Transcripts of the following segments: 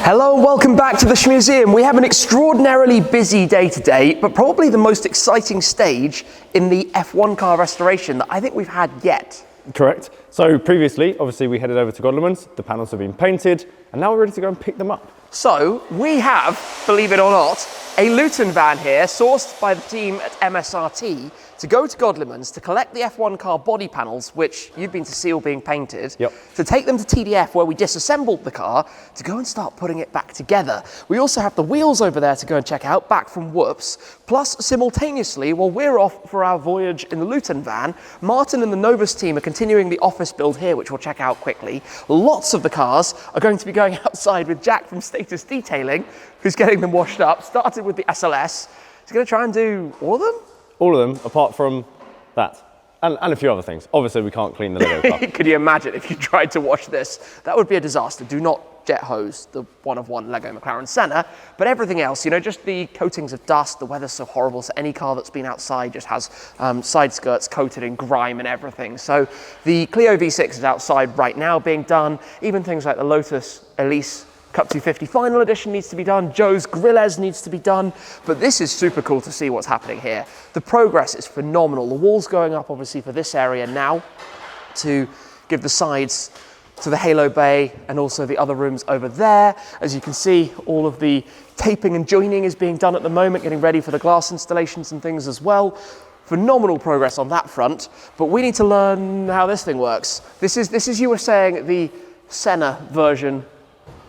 Hello and welcome back to the Shmuseum. We have an extraordinarily busy day today, but probably the most exciting stage in the F1 car restoration that I think we've had yet. Correct. So previously, obviously we headed over to Godleman's, the panels have been painted, and now we're ready to go and pick them up. So we have, believe it or not, a Luton van here sourced by the team at MSRT to go to Godleman's to collect the F1 car body panels, which you've been to see all being painted, to take them to TDF where we disassembled the car to go and start putting it back together. We also have the wheels over there to go and check out, back from Whoops. Plus, simultaneously, while we're off for our voyage in the Luton van, Martin and the Novus team are continuing the office build here, which we'll check out quickly. Lots of the cars are going to be going outside with Jack from Status Detailing, who's getting them washed up. Started with the SLS. He's going to try and do all of them? All of them, apart from that. And a few other things. Obviously, we can't clean the Lego car. Could you imagine if you tried to wash this? That would be a disaster. Do not jet hose the one-of-one Lego McLaren Senna. But everything else, you know, just the coatings of dust, the weather's so horrible, so any car that's been outside just has side skirts coated in grime and everything. So the Clio V6 is outside right now being done. Even things like the Lotus Elise Cup 250 Final Edition needs to be done. Joe's Grilles needs to be done. But this is super cool to see what's happening here. The progress is phenomenal. The wall's going up, obviously, for this area now to give the sides to the halo bay and also the other rooms over there. As you can see, all of the taping and joining is being done at the moment, getting ready for the glass installations and things as well. Phenomenal progress on that front, but we need to learn how this thing works. This is you were saying, the Senna version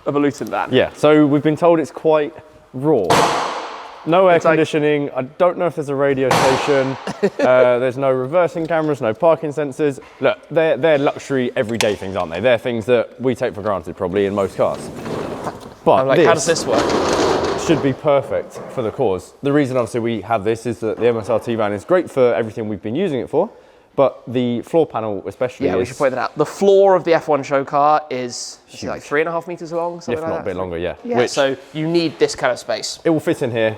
of a Luton van. Yeah, so we've been told it's quite raw. No air conditioning, I don't know if there's a radio station, there's no reversing cameras, no parking sensors. Look, they're luxury everyday things, aren't they? They're things that we take for granted probably in most cars. But I'm like, how does this work? Should be perfect for the cause. The reason obviously we have this is that the MSRT van is great for everything we've been using it for, but the floor panel especially we should point that out. The floor of the F1 show car is like 3.5 meters long, something like that? If not a bit longer, yeah. Which, so you need this kind of space. It will fit in here.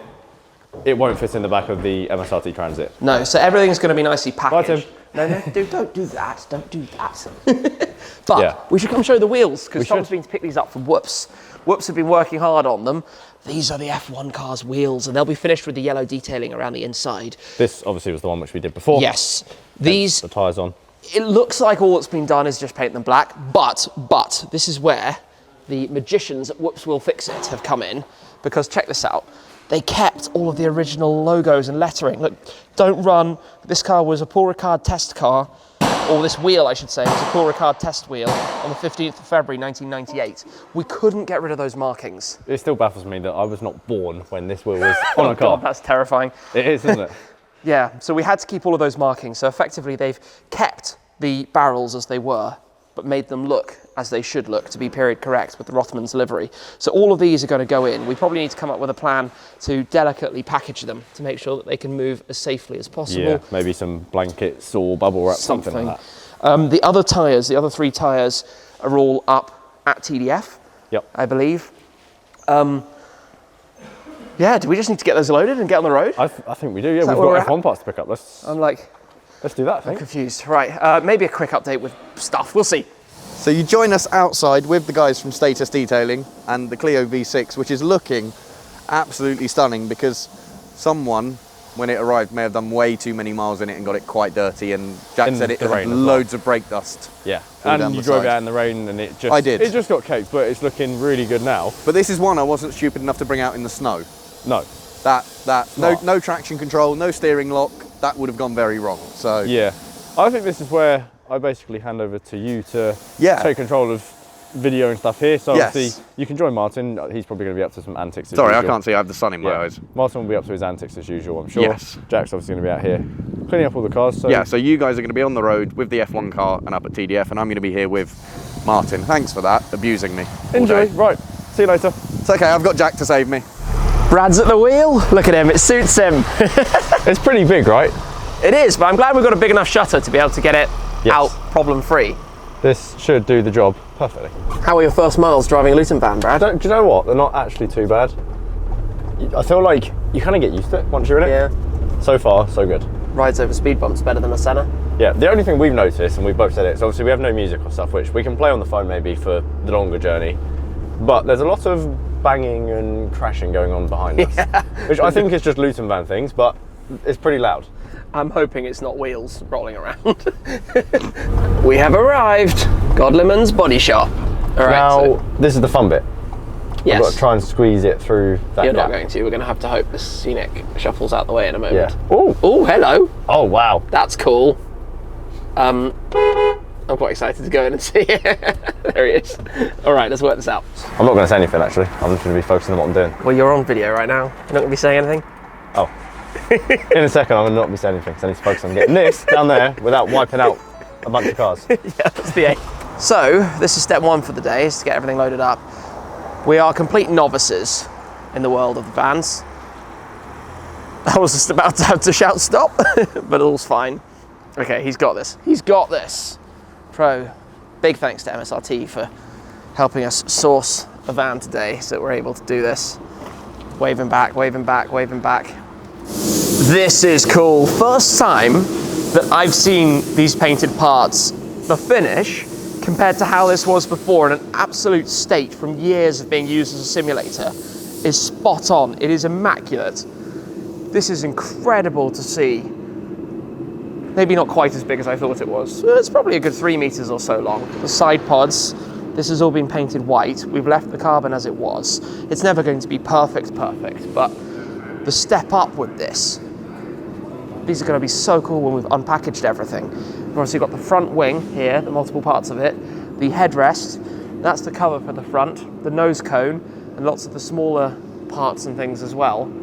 It won't fit in the back of the MSRT Transit. No, so everything's going to be nicely packaged. Right, no, don't do that. Don't do that. But we should come show the wheels, because Tom's been to pick these up from Whoops. Whoops have been working hard on them. These are the F1 car's wheels, and they'll be finished with the yellow detailing around the inside. This obviously was the one which we did before. Yes. These, the tyres on. It looks like all that's been done is just paint them black, but this is where the magicians at Whoops Will Fix It have come in, because check this out. They kept all of the original logos and lettering. Look, don't run. This car was a Paul Ricard test car, or this wheel, I should say, was a Paul Ricard test wheel on the 15th of February, 1998. We couldn't get rid of those markings. It still baffles me that I was not born when this wheel was on a car. God, that's terrifying. It is, isn't it? Yeah, so we had to keep all of those markings. So effectively, they've kept the barrels as they were, but made them look as they should look to be period correct with the Rothmans livery. So all of these are going to go in. We probably need to come up with a plan to delicately package them to make sure that they can move as safely as possible. Yeah, maybe some blankets or bubble wrap, something like that. The other tyres, the other 3 tyres are all up at TDF, I believe. Yeah, do we just need to get those loaded and get on the road? I think we do, yeah. We've got F1 parts to pick up. Let's do that, I think. I'm confused. Right, maybe a quick update with stuff. We'll see. So you join us outside with the guys from Status Detailing and the Clio V6, which is looking absolutely stunning because someone, when it arrived, may have done way too many miles in it and got it quite dirty, and Jack said it had loads of brake dust. Yeah, and you drove it out in the rain and it just... I did. It just got caked, but it's looking really good now. But this is one I wasn't stupid enough to bring out in the snow. No. No traction control, no steering lock, that would have gone very wrong, so... Yeah, I think this is where I basically hand over to you to take control of video and stuff here. So obviously you can join Martin. He's probably going to be up to some antics as usual. Sorry, I can't see. I have the sun in my eyes. Martin will be up to his antics as usual, I'm sure. Yes. Jack's obviously going to be out here cleaning up all the cars. So. Yeah, so you guys are going to be on the road with the F1 car and up at TDF, and I'm going to be here with Martin. Thanks for that, abusing me. Enjoy. Right, see you later. It's okay, I've got Jack to save me. Brad's at the wheel. Look at him, it suits him. It's pretty big, right? It is, but I'm glad we've got a big enough shutter to be able to get it out problem-free. This should do the job perfectly. How were your first miles driving a Luton van, Brad? Do you know what? They're not actually too bad. I feel like you kind of get used to it once you're in it. Yeah. So far, so good. Rides over speed bumps better than a Senna. Yeah, the only thing we've noticed, and we've both said it, is obviously we have no music or stuff, which we can play on the phone maybe for the longer journey. But there's a lot of banging and crashing going on behind us. Which I think is just Luton van things, but it's pretty loud. I'm hoping it's not wheels rolling around. We have arrived. Godleman's body shop. All right, now, this is the fun bit. yes. I've got to try and squeeze it through that You're gap. not going to. We're going to have to hope the scenic shuffles out the way in a moment. Yeah. Oh, Oh, hello. oh wow. That's cool. I'm quite excited to go in and see it. There he is. All right, let's work this out. I'm not going to say anything actually. I'm just going to be focusing on what I'm doing. Well, you're on video right now. You're not going to be saying anything? Oh. In a second, I'm going to not be saying anything because I need to focus on getting this down there without wiping out a bunch of cars. Yeah, that's the aim. So, this is step one for the day, is to get everything loaded up. We are complete novices in the world of the vans. I was just about to have to shout stop, but all's fine. Okay, he's got this. He's got this. Pro, big thanks to MSRT for helping us source a van today so that we're able to do this. Waving back, waving back, waving back. This is cool. First time that I've seen these painted parts, the finish, compared to how this was before in an absolute state from years of being used as a simulator, is spot on. It is immaculate. This is incredible to see. Maybe not quite as big as I thought it was. It's probably a good 3 meters or so long. The side pods, this has all been painted white. We've left the carbon as it was. It's never going to be perfect, but the step up with this, these are going to be so cool when we've unpackaged everything. We've obviously got the front wing here, the multiple parts of it, the headrest, that's the cover for the front, the nose cone, and lots of the smaller parts and things as well.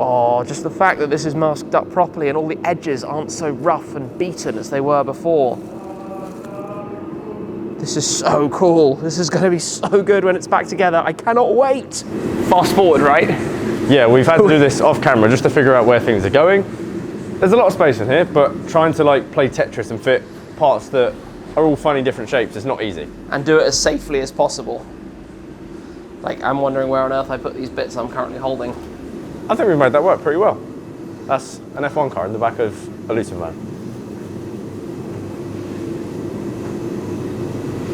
Oh, just the fact that this is masked up properly and all the edges aren't so rough and beaten as they were before. This is so cool. This is going to be so good when it's back together. I cannot wait. Fast forward, right? Yeah, we've had to do this off camera just to figure out where things are going. There's a lot of space in here, but trying to like play Tetris and fit parts that are all funny different shapes is not easy. And do it as safely as possible. Like, I'm wondering where on earth I put these bits I'm currently holding. I think we've made that work pretty well. That's an F1 car in the back of a Luton van.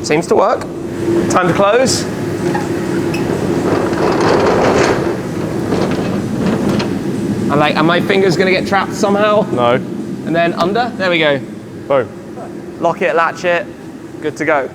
Seems to work. Time to close. I'm like, are my fingers gonna get trapped somehow? No. And then under, there we go. Boom. Lock it, latch it, good to go.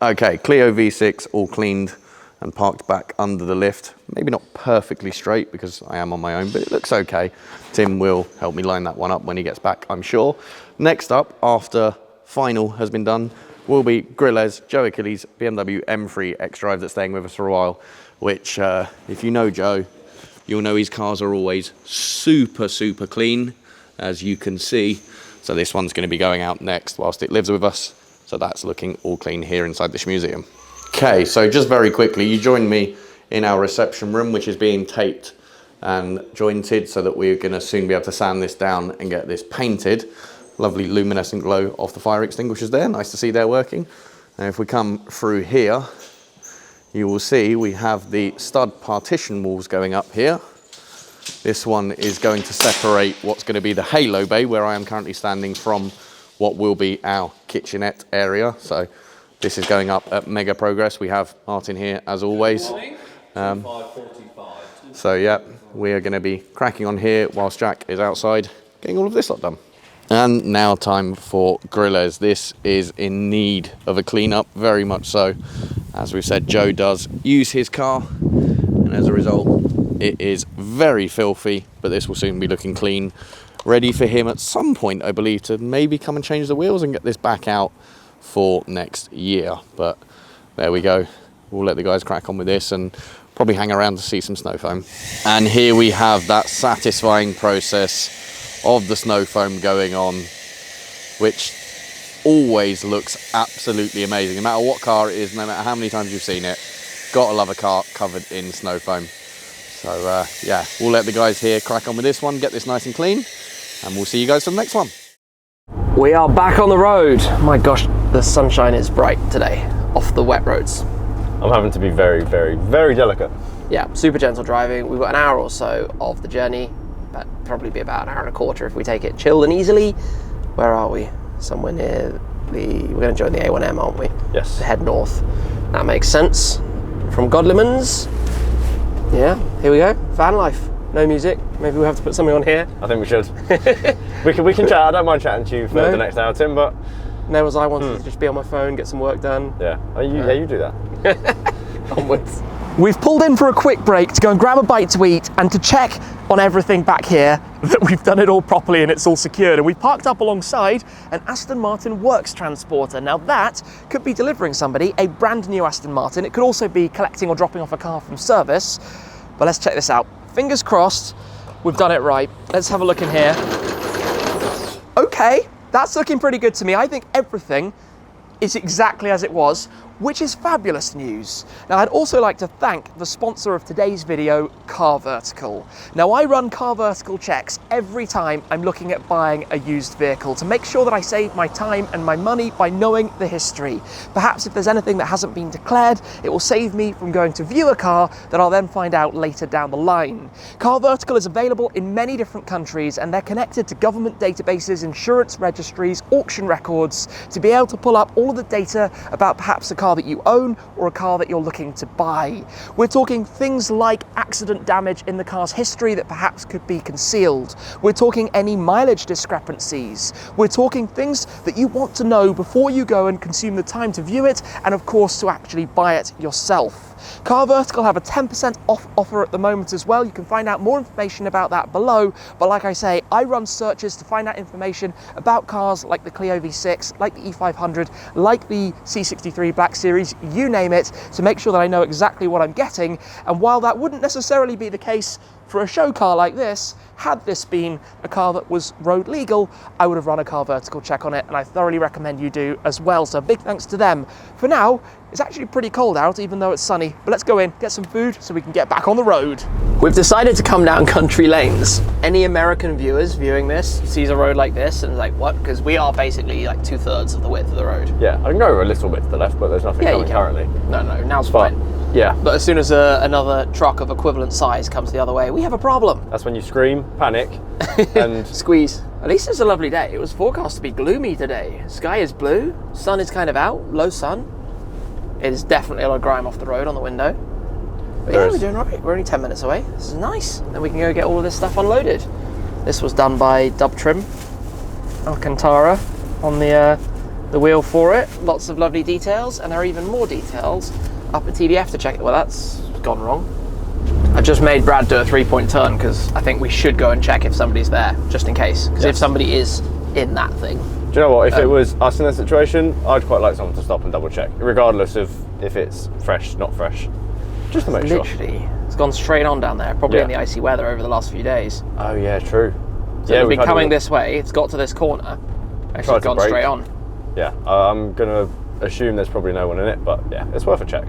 Okay, Clio V6 all cleaned and parked back under the lift. Maybe not perfectly straight because I am on my own, but it looks okay. Tim will help me line that one up when he gets back, I'm sure. Next up, after final has been done, will be Grillez, Joe Achilles, BMW M3 X-Drive that's staying with us for a while, which if you know Joe, you'll know his cars are always super, super clean, as you can see. So this one's going to be going out next whilst it lives with us. So that's looking all clean here inside the Shmuseum. Okay, so just very quickly, you joined me in our reception room, which is being taped and jointed so that we're going to soon be able to sand this down and get this painted. Lovely luminescent glow off the fire extinguishers there. Nice to see they're working. And if we come through here, you will see we have the stud partition walls going up here. This one is going to separate what's going to be the halo bay, where I am currently standing, from what will be our kitchenette area. So this is going up at mega progress. We have Martin here as always. So yeah, we are going to be cracking on here whilst Jack is outside getting all of this lot done. And now time for Grillez. This is in need of a clean-up, very much so. As we've said, Joe does use his car, and as a result, it is very filthy, but this will soon be looking clean. Ready for him at some point, I believe, to maybe come and change the wheels and get this back out for next year. But there we go. We'll let the guys crack on with this and probably hang around to see some snow foam. And here we have that satisfying process of the snow foam going on, which always looks absolutely amazing. No matter what car it is, no matter how many times you've seen it, gotta love a car covered in snow foam. So yeah, we'll let the guys here crack on with this one, get this nice and clean, and we'll see you guys for the next one. We are back on the road. My gosh, the sunshine is bright today off the wet roads. I'm having to be very, very, very delicate. Yeah, super gentle driving. We've got an hour or so of the journey, but probably be about an hour and a quarter if we take it chilled and easily. Where are we? Somewhere near we're going to join the A1M, aren't we? Yes. To head north. That makes sense. from Godleman's. Yeah, here we go. Van life. No music. Maybe we'll have to put something on here. I think we should. we can chat. I don't mind chatting to you for the next hour, Tim, but... No, as I wanted to just be on my phone, get some work done. Yeah, you do that. Onwards. We've pulled in for a quick break to go and grab a bite to eat and to check on everything back here that we've done it all properly and it's all secured. And we parked up alongside an Aston Martin Works transporter. Now that could be delivering somebody a brand new Aston Martin. It could also be collecting or dropping off a car from service. But let's check this out. Fingers crossed, we've done it right. Let's have a look in here. Okay, that's looking pretty good to me. I think everything is exactly as it was, which is fabulous news. Now, I'd also like to thank the sponsor of today's video, Car Vertical. Now, I run Car Vertical checks every time I'm looking at buying a used vehicle to make sure that I save my time and my money by knowing the history. Perhaps if there's anything that hasn't been declared, it will save me from going to view a car that I'll then find out later down the line. Car Vertical is available in many different countries and they're connected to government databases, insurance registries, auction records to be able to pull up all of the data about perhaps a car that you own or a car that you're looking to buy. We're talking things like accident damage in the car's history that perhaps could be concealed. We're talking any mileage discrepancies. We're talking things that you want to know before you go and consume the time to view it and of course to actually buy it yourself. Car Vertical have a 10% off offer at the moment as well. You can find out more information about that below. But like I say, I run searches to find out information about cars like the Clio V6, like the E500, like the C63 Black Series, you name it, to make sure that I know exactly what I'm getting. And while that wouldn't necessarily be the case for a show car like this, had this been a car that was road legal, I would have run a Car Vertical check on it, and I thoroughly recommend you do as well. So big thanks to them. For now, it's actually pretty cold out, even though it's sunny, but let's go in, get some food so we can get back on the road. We've decided to come down country lanes. Any American viewers viewing this sees a road like this and is like, what? Because we are basically like 2/3 of the width of the road. Yeah, I can go a little bit to the left, but there's nothing coming currently. No, now's fine. Yeah. But as soon as another truck of equivalent size comes the other way, we have a problem. That's when you scream, panic, and squeeze. At least it's a lovely day. It was forecast to be gloomy today. Sky is blue, sun is kind of out, low sun. It is definitely a lot of grime off the road on the window. But yeah, we're doing all right. We're only 10 minutes away. This is nice. Then we can go get all of this stuff unloaded. This was done by Dub Trim, Alcantara on the wheel for it. Lots of lovely details, and there are even more details up at TDF to check it. Well, that's gone wrong. I just made Brad do a 3-point turn because I think we should go and check if somebody's there, just in case. Because if somebody is in that thing. Do you know what? If it was us in that situation, I'd quite like someone to stop and double check, regardless of if it's fresh, not fresh. Just to make sure. Literally, it's gone straight on down there, probably in the icy weather over the last few days. Oh yeah, true. So it's been coming this way, it's got to this corner, and it's gone straight on. Yeah, I'm gonna assume there's probably no one in it, but yeah, it's worth a check.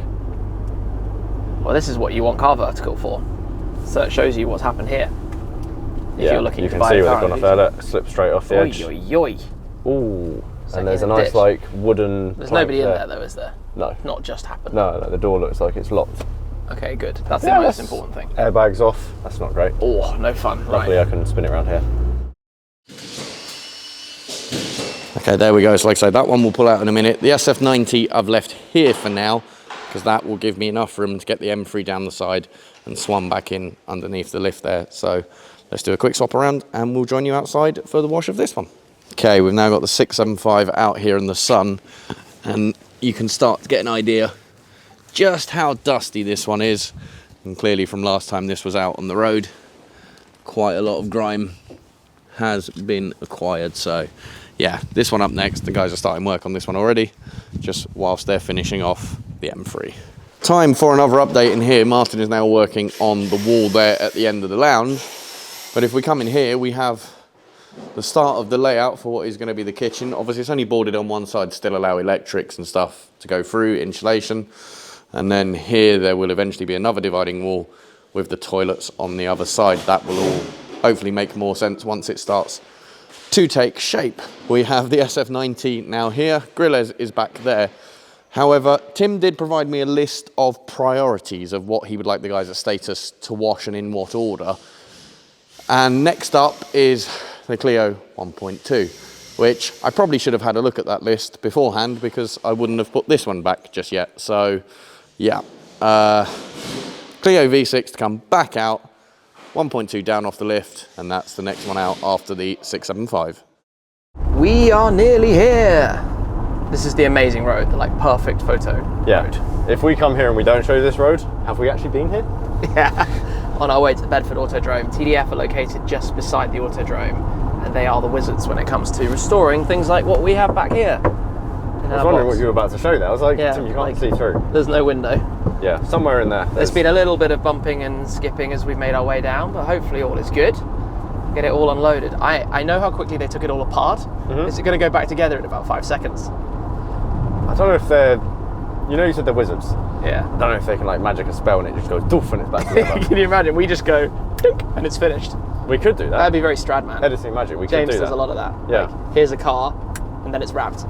Well, this is what you want Car Vertical for. So it shows you what's happened here. If you're looking to buy a car. You can see where they've gone off there, look, slip straight off the edge. Oi. Ooh, and there's a nice like wooden... There's nobody in there though, is there? No. Not just happened. No, the door looks like it's locked. Okay, good. That's the most important thing. Airbags off, that's not great. Oh, no fun. Luckily I can spin it around here. Okay, there we go. So like I say, that one will pull out in a minute. The SF90 I've left here for now, because that will give me enough room to get the M3 down the side and swung back in underneath the lift there. So let's do a quick swap around and we'll join you outside for the wash of this one. Okay, we've now got the 675 out here in the sun and you can start to get an idea just how dusty this one is. And clearly from last time this was out on the road, quite a lot of grime has been acquired. So yeah, this one up next. The guys are starting work on this one already, just whilst they're finishing off the M3. Time for another update in here. Martin is now working on the wall there at the end of the lounge. But if we come in here, we have the start of the layout for what is going to be the kitchen. Obviously, it's only boarded on one side to still allow electrics and stuff to go through, insulation. And then here, there will eventually be another dividing wall with the toilets on the other side. That will all hopefully make more sense once it starts to take shape. We have the SF90 now here. Grillez is back there. However, Tim did provide me a list of priorities of what he would like the guys at Status to wash and in what order. And next up is the Clio 1.2, which I probably should have had a look at that list beforehand because I wouldn't have put this one back just yet. So yeah, Clio V6 to come back out, 1.2 down off the lift, and that's the next one out after the 675. We are nearly here. This is the amazing road, the like perfect photo road. If we come here and we don't show you this road, have we actually been here? Yeah. On our way to the Bedford Autodrome, TDF are located just beside the Autodrome, and they are the wizards when it comes to restoring things like what we have back here. I was wondering what you were about to show there. I was like, Tim, you can't see through. There's no window. Yeah, somewhere in there. There's been a little bit of bumping and skipping as we've made our way down, but hopefully all is good. Get it all unloaded. I know how quickly they took it all apart. Is it going to go back together in about 5 seconds? I don't know if they're, you know, you said they're wizards. Yeah. I don't know if they can like magic a spell and it just goes doof and it's back together. Can you imagine? We just go dunk and it's finished. We could do that. That'd be very Stradman. Editing magic, we James could do that. does a lot of that. Yeah. Like, here's a car and then it's wrapped.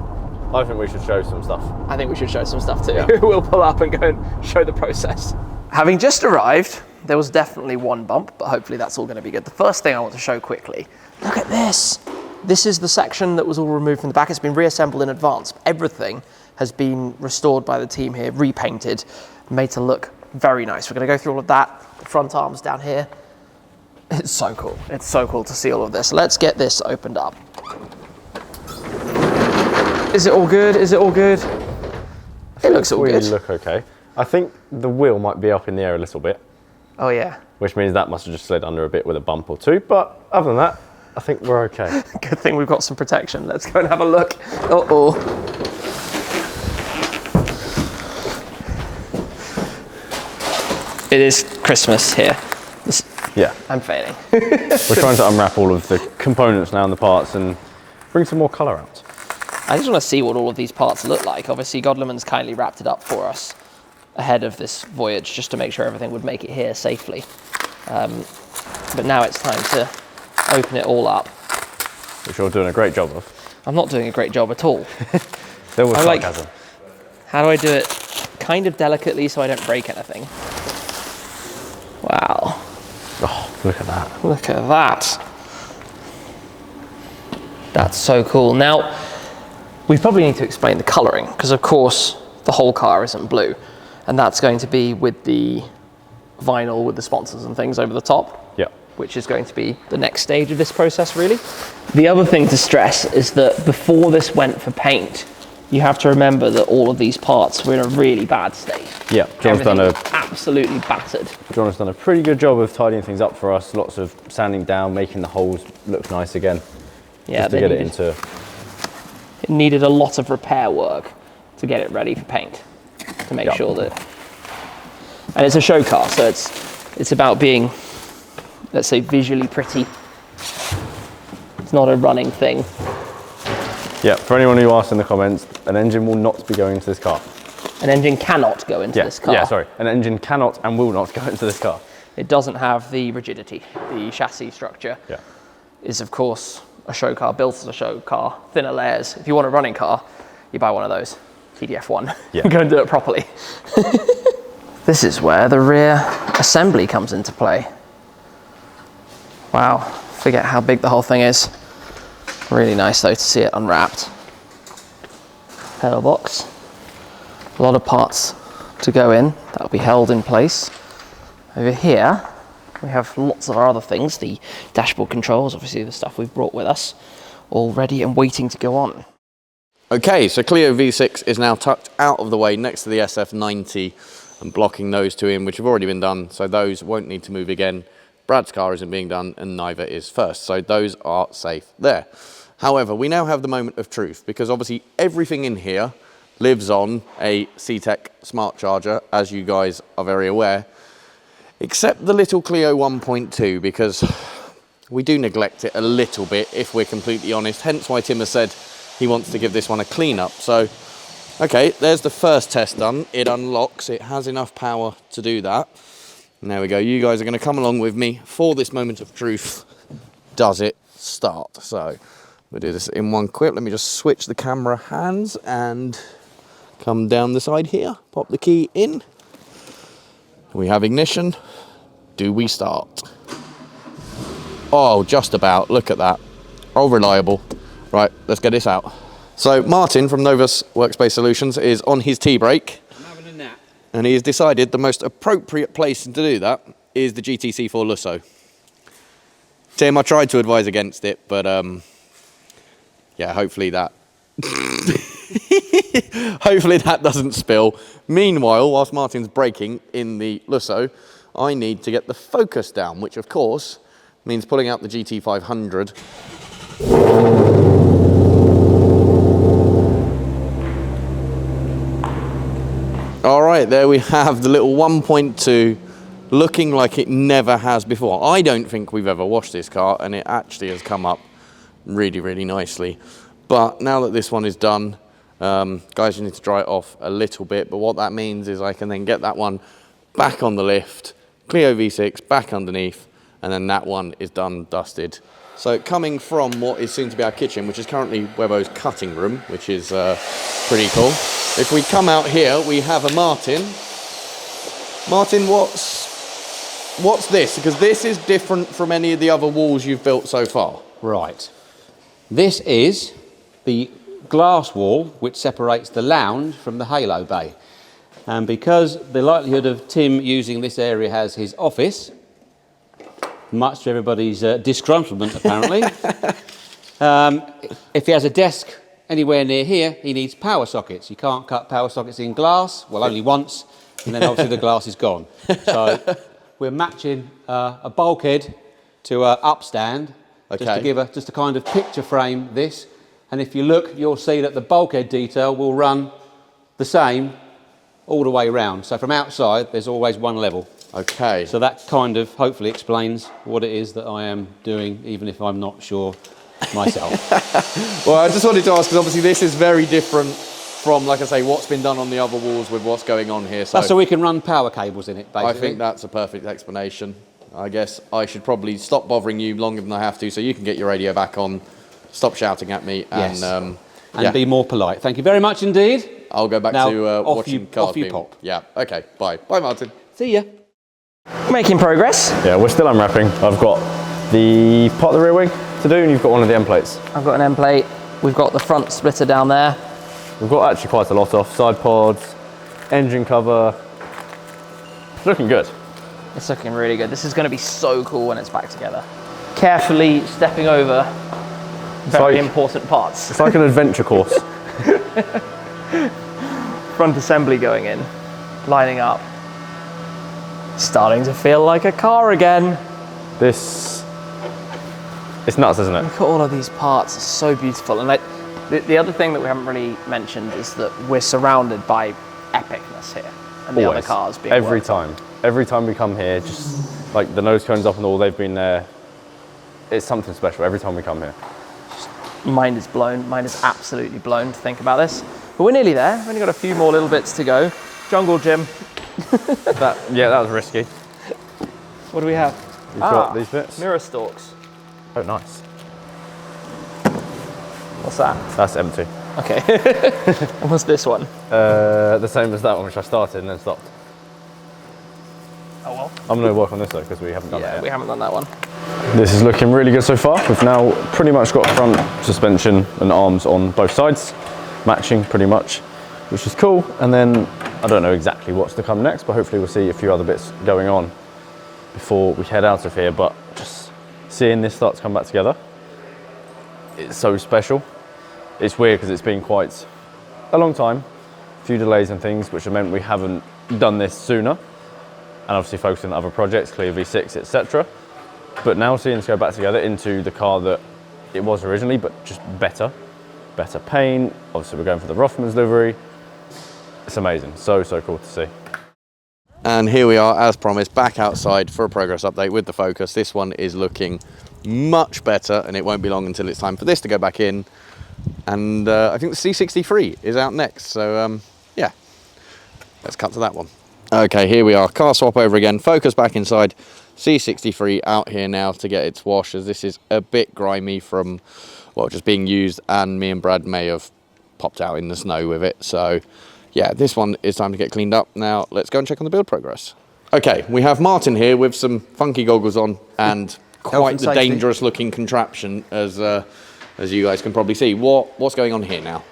I think we should show some stuff. I think we should show some stuff too. Yeah. We'll pull up and go and show the process. Having just arrived, there was definitely one bump, but hopefully that's all going to be good. The first thing I want to show quickly, look at this. This is the section that was all removed from the back. It's been reassembled in advance. Everything has been restored by the team here, repainted, made to look very nice. We're going to go through all of that. The front arms down here. It's so cool. It's so cool to see all of this. Let's get this opened up. Is it all good? Is it all good? It looks all good. We look okay. I think the wheel might be up in the air a little bit. Oh yeah. Which means that must have just slid under a bit with a bump or two, but other than that, I think we're okay. Good thing we've got some protection. Let's go and have a look. Uh-oh. It is Christmas here. Yeah. I'm failing. We're trying to unwrap all of the components now and the parts and bring some more colour out. I just want to see what all of these parts look like. Obviously, Godleman's kindly wrapped it up for us ahead of this voyage just to make sure everything would make it here safely. But now it's time to open it all up. Which you're doing a great job of. I'm not doing a great job at all. There was sarcasm. How do I do it kind of delicately so I don't break anything? Wow. Oh, look at that. Look at that. That's so cool. Now, we probably need to explain the colouring, because of course the whole car isn't blue, and that's going to be with the vinyl with the sponsors and things over the top. Yeah. Which is going to be the next stage of this process, really. The other thing to stress is that before this went for paint, you have to remember that all of these parts were in a really bad state. Yeah, John's done absolutely battered. John has done a pretty good job of tidying things up for us. Lots of sanding down, making the holes look nice again. Yeah, just to get it into. It needed a lot of repair work to get it ready for paint, to make sure that. And it's a show car, so it's about being, let's say, visually pretty. It's not a running thing. Yeah, for anyone who asked in the comments, an engine will not be going into this car. An engine cannot go into this car. Yeah, sorry. An engine cannot and will not go into this car. It doesn't have the rigidity. The chassis structure is, of course, a show car, built as a show car, thinner layers. If you want a running car, you buy one of those, TDF1. Yeah. Go and do it properly. This is where the rear assembly comes into play. Wow, forget how big the whole thing is. Really nice though to see it unwrapped. Pedal box. A lot of parts to go in that'll be held in place. Over here, we have lots of our other things, the dashboard controls, obviously the stuff we've brought with us, all ready and waiting to go on. Okay, so Clio V6 is now tucked out of the way next to the SF90 and blocking those two in, which have already been done, so those won't need to move again. Brad's car isn't being done and neither is First, so those are safe there. However, we now have the moment of truth, because obviously everything in here lives on a C-Tech smart charger, as you guys are very aware, except the little Clio 1.2, because we do neglect it a little bit, if we're completely honest, hence why Tim has said he wants to give this one a clean up. So, okay, there's the first test done. It unlocks, it has enough power to do that. And there we go, you guys are gonna come along with me for this moment of truth. Does it start? So, we'll do this in one quick. Let me just switch the camera hands and come down the side here, pop the key in. We have ignition. Do we start? Oh, just about, look at that. Oh, reliable. Right, let's get this out. So Martin from Novus Workspace Solutions is on his tea break. I'm having a nap. And he has decided the most appropriate place to do that is the GTC4 Lusso. Tim, I tried to advise against it, but yeah, hopefully that hopefully that doesn't spill. Meanwhile, whilst Martin's braking in the Lusso, I need to get the focus down, which of course means pulling out the GT500. All right, there we have the little 1.2 looking like it never has before. I don't think we've ever washed this car, and it actually has come up really, really nicely. But now that this one is done, guys, you need to dry it off a little bit, but what that means is I can then get that one back on the lift, Clio V6 back underneath, and then that one is done, dusted. So coming from what is soon to be our kitchen, which is currently Webbo's cutting room, which is pretty cool. If we come out here, we have a Martin. Martin, what's this? Because this is different from any of the other walls you've built so far. Right. This is the glass wall which separates the lounge from the halo bay. And because the likelihood of Tim using this area as his office, much to everybody's disgruntlement apparently, if he has a desk anywhere near here, he needs power sockets. You can't cut power sockets in glass, well, only once, and then obviously the glass is gone. So we're matching a bulkhead to an upstand, just to kind of picture frame this. And if you look, you'll see that the bulkhead detail will run the same all the way around. So from outside, there's always one level. Okay. So that kind of hopefully explains what it is that I am doing, even if I'm not sure myself. Well, I just wanted to ask, because obviously this is very different from, like I say, what's been done on the other walls with what's going on here. So that's so we can run power cables in it, basically. I think that's a perfect explanation. I guess I should probably stop bothering you longer than I have to, so you can get your radio back on, stop shouting at me, and, and be more polite. Thank you very much indeed. I'll go back to watching cars. Off you pop. Yeah, okay, bye. Bye, Martin. See ya. Making progress. Yeah, we're still unwrapping. I've got the part of the rear wing to do, and you've got one of the end plates. I've got an end plate. We've got the front splitter down there. We've got actually quite a lot off. Side pods, engine cover. It's looking good. It's looking really good. This is going to be so cool when it's back together. Carefully stepping over very important parts. It's like an adventure course. Front assembly going in, lining up. Starting to feel like a car again. It's nuts, isn't it? Look at all of these parts, it's so beautiful. And like, the other thing that we haven't really mentioned is that we're surrounded by epicness here. And the other cars being Every time we come here, just like the nose cones up and all, they've been there. It's something special every time we come here. Mind is blown, mind is absolutely blown to think about this. But we're nearly there, we've only got a few more little bits to go. Jungle gym. That was risky. What do we have? You've got these bits. Mirror stalks. Oh, nice. What's that? That's empty. Okay. And what's this one? The same as that one, which I started and then stopped. Oh well. I'm going to work on this though, because we haven't done that yet. We haven't done that one. This is looking really good so far. We've now pretty much got front suspension and arms on both sides, matching pretty much, which is cool. And then I don't know exactly what's to come next, but hopefully we'll see a few other bits going on before we head out of here. But just seeing this start to come back together, it's so special. It's weird because it's been quite a long time, a few delays and things, which have meant we haven't done this sooner, and obviously focusing on other projects, Clio V6, etc. But now seeing this go back together into the car that it was originally, but just better paint. Obviously we're going for the Rothmans livery. It's amazing, so cool to see. And here we are, as promised, back outside for a progress update with the Focus. This one is looking much better, and it won't be long until it's time for this to go back in. And I think the C63 is out next, so yeah, let's cut to that one. Okay, here we are, car swap over again, Focus back inside, C63 out here now to get its wash, as this is a bit grimy from, well, just being used, and me and Brad may have popped out in the snow with it. So yeah, this one is time to get cleaned up. Now let's go and check on the build progress. Okay, we have Martin here with some funky goggles on and quite the dangerous looking contraption, as you guys can probably see. What's going on here now?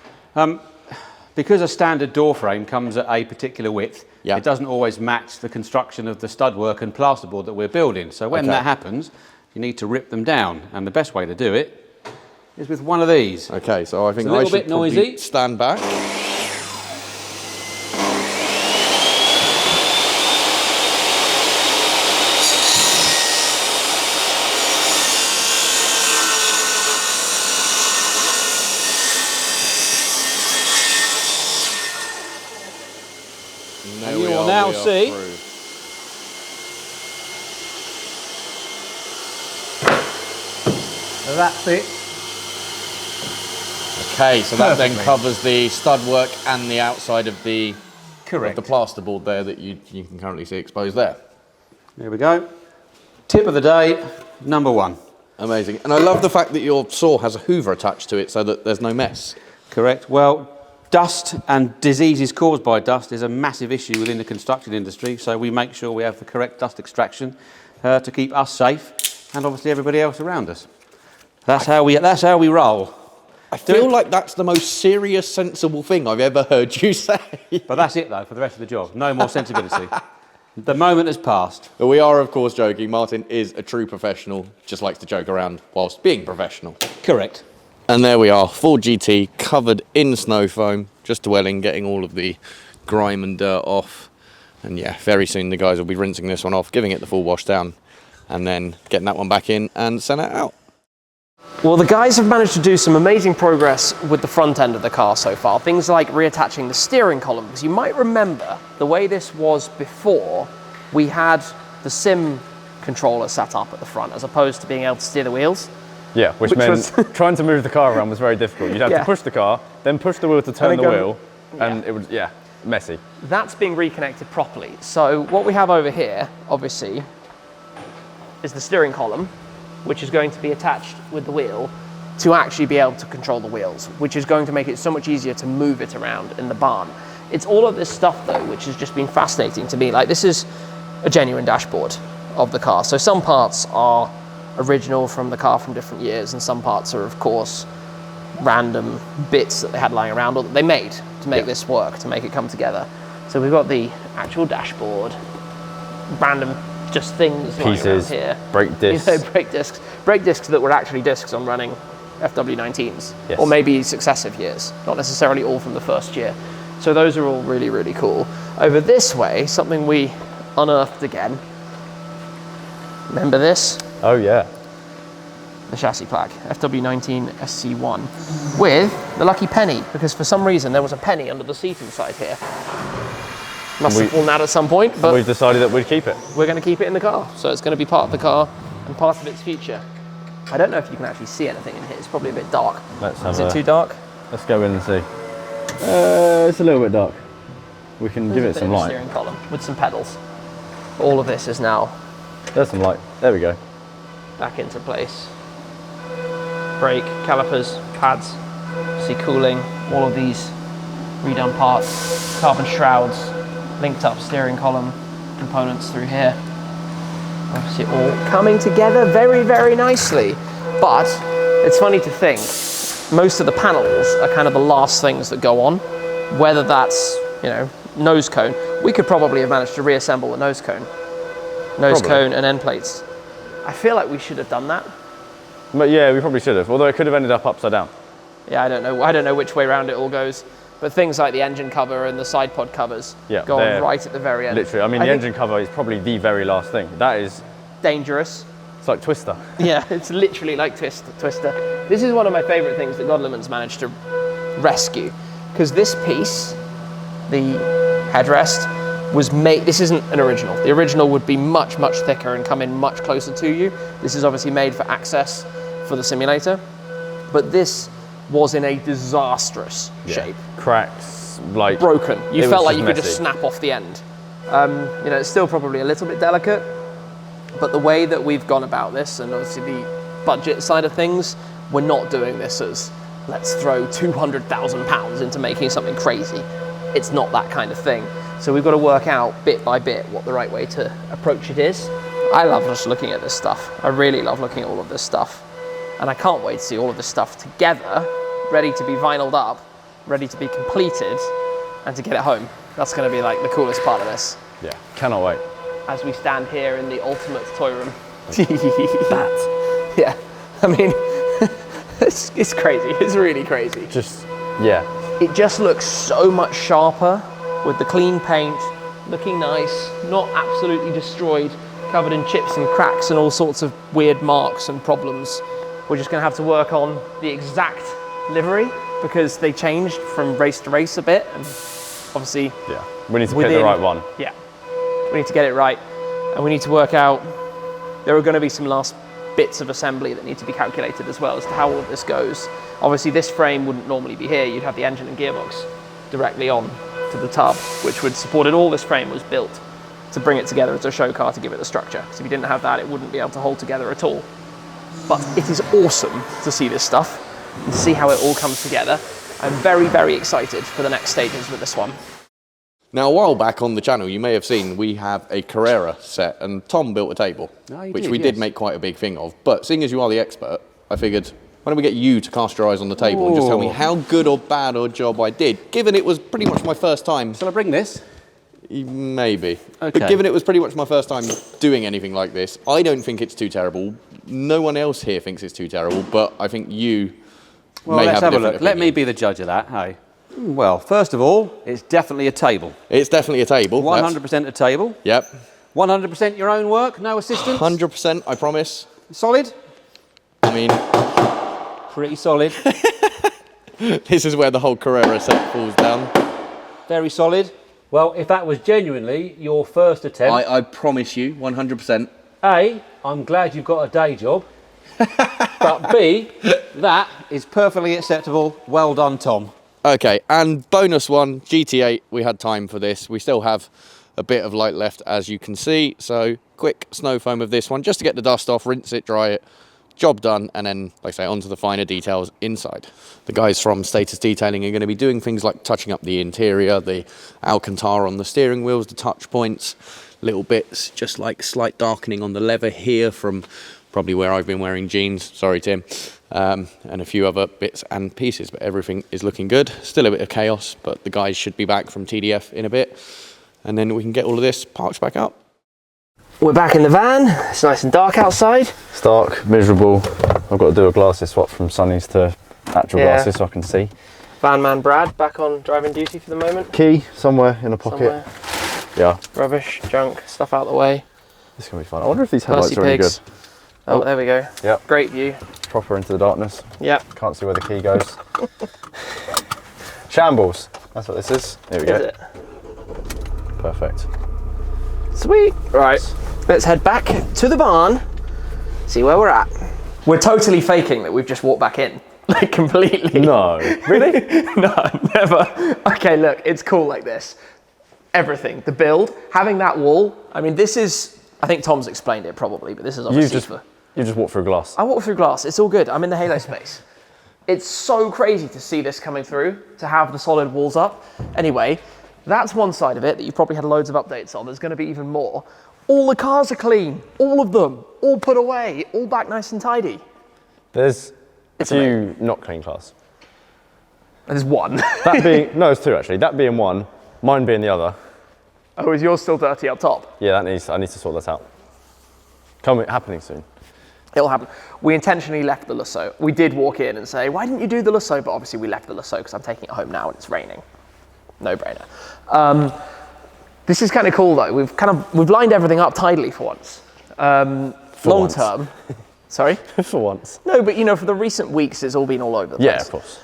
Because a standard door frame comes at a particular width, Yeah. it doesn't always match the construction of the stud-work and plasterboard that we're building. So when that happens, you need to rip them down. And the best way to do it is with one of these. Okay, so I think It's a I little should bit noisy. stand back. And you will now see that fits. Okay, so that then Perfectly. covers the stud work and the outside of the Correct. the plasterboard there that you can currently see exposed there. There we go. Tip of the day, number 1. Amazing. And I love the fact that your saw has a hoover attached to it so that there's no mess. Correct. Well, dust and diseases caused by dust is a massive issue within the construction industry, so we make sure we have the correct dust extraction to keep us safe and obviously everybody else around us. That's how we roll. I feel like that's the most serious, sensible thing I've ever heard you say. But that's it though for the rest of the job. No more sensibility. The moment has passed. But we are, of course, joking. Martin is a true professional, just likes to joke around whilst being professional. Correct. And there we are, full GT, covered in snow foam, just dwelling, getting all of the grime and dirt off. And yeah, very soon the guys will be rinsing this one off, giving it the full wash down, and then getting that one back in and send it out. Well, the guys have managed to do some amazing progress with the front end of the car so far. Things like reattaching the steering column, because you might remember the way this was before, we had the sim controller set up at the front as opposed to being able to steer the wheels. Yeah, which meant trying to move the car around was very difficult. You'd have to push the car, then push the wheel to turn the wheel, and it was, messy. That's being reconnected properly. So what we have over here, obviously, is the steering column, which is going to be attached with the wheel to actually be able to control the wheels, which is going to make it so much easier to move it around in the barn. It's all of this stuff though, which has just been fascinating to me. Like, this is a genuine dashboard of the car. So some parts are original from the car from different years, and some parts are, of course, random bits that they had lying around or that they made to make this work, to make it come together. So we've got the actual dashboard, random just things Pieces, lying around here. brake discs. Brake discs that were actually discs on running FW19s, Yes. or maybe successive years, not necessarily all from the first year. So those are all really, really cool. Over this way, something we unearthed again. Remember this? Oh yeah. The chassis plaque, FW19 SC1, with the lucky penny, because for some reason there was a penny under the seat inside here. Must have fallen out at some point, but We've decided that we'd keep it. we're going to keep it in the car. So it's going to be part of the car and part of its future. I don't know if you can actually see anything in here. It's probably a bit dark. Is it too dark? Let's go in and see. It's a little bit dark. We can give it some light. Steering column with some pedals. All of this is now There's some light. There we go. back into place. Brake, calipers, pads, see cooling, all of these redone parts, carbon shrouds, linked up steering column components through here. Obviously all coming together very, very nicely. But it's funny to think, most of the panels are kind of the last things that go on, whether that's, you know, nose cone. We could probably have managed to reassemble the nose cone. Cone and end plates. I feel like we should have done that. But yeah, we probably should have, although it could have ended up upside down. Yeah, I don't know which way around it all goes. But things like the engine cover and the side pod covers go on right at the very end. Literally, I mean, the engine cover is probably the very last thing. That is dangerous. It's like Twister. Yeah, it's literally like Twister. This is one of my favourite things that Godleman's managed to rescue, because this piece, the headrest, was made. This isn't an original. The original would be much, much thicker and come in much closer to you. This is obviously made for access for the simulator, but this was in a disastrous shape. Cracks, like broken. You felt like you could messy. just snap off the end. You know, it's still probably a little bit delicate, but the way that we've gone about this, and obviously the budget side of things, we're not doing this as let's throw £200,000 into making something crazy. It's not that kind of thing. So we've got to work out bit by bit what the right way to approach it is. I love just looking at this stuff. I really love looking at all of this stuff. And I can't wait to see all of this stuff together, ready to be vinyled up ready to be completed and to get it home. That's going to be like the coolest part of this. Yeah, cannot wait. As we stand here in the ultimate toy room. That. Yeah, I mean, it's crazy. It's really crazy. Just, yeah. It just looks so much sharper with the clean paint, looking nice, not absolutely destroyed, covered in chips and cracks and all sorts of weird marks and problems. We're just gonna have to work on the exact livery because they changed from race to race a bit, and obviously, Yeah, we need to pick the right one. Yeah, we need to get it right, and we need to work out, there are gonna be some last bits of assembly that need to be calculated as well as to how all of this goes. Obviously this frame wouldn't normally be here, you'd have the engine and gearbox directly on to the tub, which would support it all. This frame was built to bring it together as a show car to give it the structure, because if you didn't have that it wouldn't be able to hold together at all. But it is awesome to see this stuff and see how it all comes together. I'm very, very excited for the next stages with this one. Now, a while back on the channel, you may have seen we have a Carrera set, and Tom built a table, which we did make quite a big thing of. But seeing as you are the expert, I figured, why don't we get you to cast your eyes on the table and just tell me how good or bad a job I did, given it was pretty much my first time. Shall I bring this? Maybe. Okay. But given it was pretty much my first time doing anything like this, I don't think it's too terrible. No one else here thinks it's too terrible, but I think you may let's have a have a look. different Let me opinion. be the judge of that, hey? Well, first of all, it's definitely a table. It's definitely a table. 100% a table. Yep. 100% your own work, no assistance? 100%, I promise. Solid? I mean, Pretty solid. this is where the whole Carrera set falls down. Very solid. Well, if that was genuinely your first attempt, I promise you, 100%. A, I'm glad you've got a day job. But B, that is perfectly acceptable. Well done, Tom. Okay, and bonus one, GT8, we had time for this. We still have a bit of light left, as you can see. So quick snow foam of this one, just to get the dust off, rinse it, dry it, job done, and then, like I say, onto the finer details inside. The guys from Status Detailing are going to be doing things like touching up the interior, the Alcantara on the steering wheels, the touch points, little bits, just like slight darkening on the leather here from probably where I've been wearing jeans, sorry Tim, and a few other bits and pieces, but everything is looking good. Still a bit of chaos, but the guys should be back from TDF in a bit, and then we can get all of this parked back up. We're back in the van. It's nice and dark outside. It's dark, miserable. I've got to do a glasses swap from sunnies to actual glasses so I can see. Van man Brad back on driving duty for the moment. Key somewhere in a pocket. Yeah. Rubbish, junk, stuff out the way. This is going to be fun. I wonder if these headlights Percy are any pigs. good. Oh, there we go. Yep. Great view. Proper into the darkness. Yep. Can't see where the key goes. Shambles. That's what this is. There we go. Is it? Perfect. Sweet. Right. Let's head back to the barn, see where we're at. We're totally faking that we've just walked back in. Like completely. No. Really? No, never. Okay, look, it's cool like this. Everything, the build, having that wall. I mean, this is, I think Tom's explained it probably, but this is obviously You just walk through glass. I walk through glass, it's all good. I'm in the halo space. It's so crazy to see this coming through, to have the solid walls up. Anyway, that's one side of it that you've probably had loads of updates on. There's gonna be even more. All the cars are clean, all of them, all put away, all back nice and tidy. There's a few amazing. not clean cars. There's one. That being, no, it's two actually. That being one, mine being the other. Oh, is yours still dirty up top? Yeah, I need to sort that out. Happening soon. It'll happen. We intentionally left the Lusso. We did walk in and say, why didn't you do the Lusso? But obviously we left the Lusso because I'm taking it home now and it's raining. No brainer. This is kind of cool though. We've lined everything up tidily for once. Long term. Sorry? For once. No, but you know, for the recent weeks, it's all been all over the place. Yeah, of course.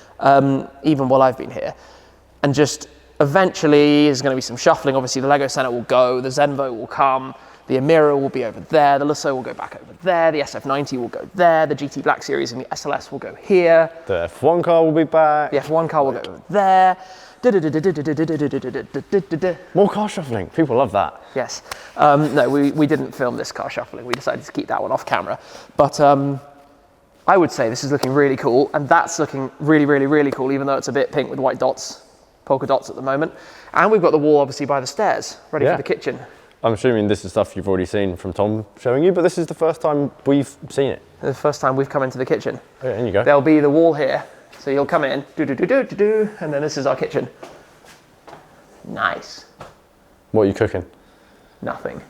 Even while I've been here. And just eventually, there's going to be some shuffling. Obviously, the Lego Center will go, the Zenvo will come, the Amira will be over there, the Lusso will go back over there, the SF90 will go there, the GT Black Series and the SLS will go here. The F1 car will be back. The F1 car will go over there. More car shuffling. People love that. Yes. No, we didn't film this car shuffling. We decided to keep that one off camera. But I would say this is looking really cool, and that's looking really, really, really cool, even though it's a bit pink with white dots, polka dots at the moment. And we've got the wall, obviously, by the stairs, ready for the kitchen. I'm assuming this is stuff you've already seen from Tom showing you, but this is the first time we've seen it. The first time we've come into the kitchen. Oh, yeah, in you go. There'll be the wall here So you'll come in, do, and then this is our kitchen. Nice. What are you cooking? Nothing.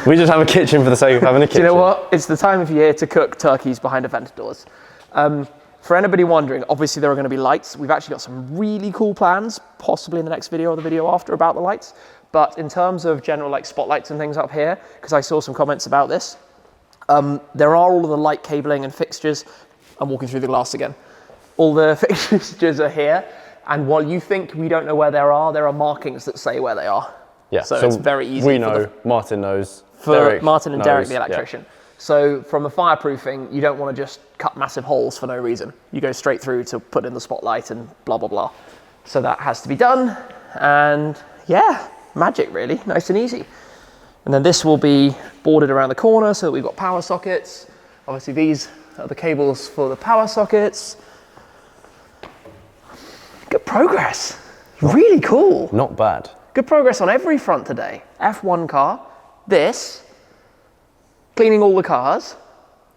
We just have a kitchen for the sake of having a kitchen. Do you know what? It's the time of year to cook turkeys behind event doors. For anybody wondering, obviously there are going to be lights. We've actually got some really cool plans, possibly in the next video or the video after, about the lights. But in terms of general like spotlights and things up here, because I saw some comments about this, there are all of the light cabling and fixtures. I'm walking through the glass again. All the fixtures are here. And while you think we don't know where there are markings that say where they are. Yeah, so it's very easy. We know, Martin knows. For Martin and Derek, the knows, electrician. Yeah. So from a fireproofing, you don't want to just cut massive holes for no reason. You go straight through to put in the spotlight and blah, blah, blah. So that has to be done. And yeah, magic really, nice and easy. And then this will be boarded around the corner so that we've got power sockets. Obviously these are the cables for the power sockets. Good progress, really cool. Not bad. Good progress on every front today. F1 car, this, cleaning all the cars.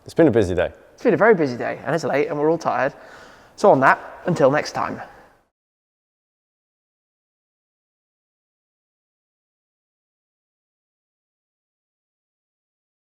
It's been a busy day. It's been a very busy day and it's late and we're all tired. So on that, until next time.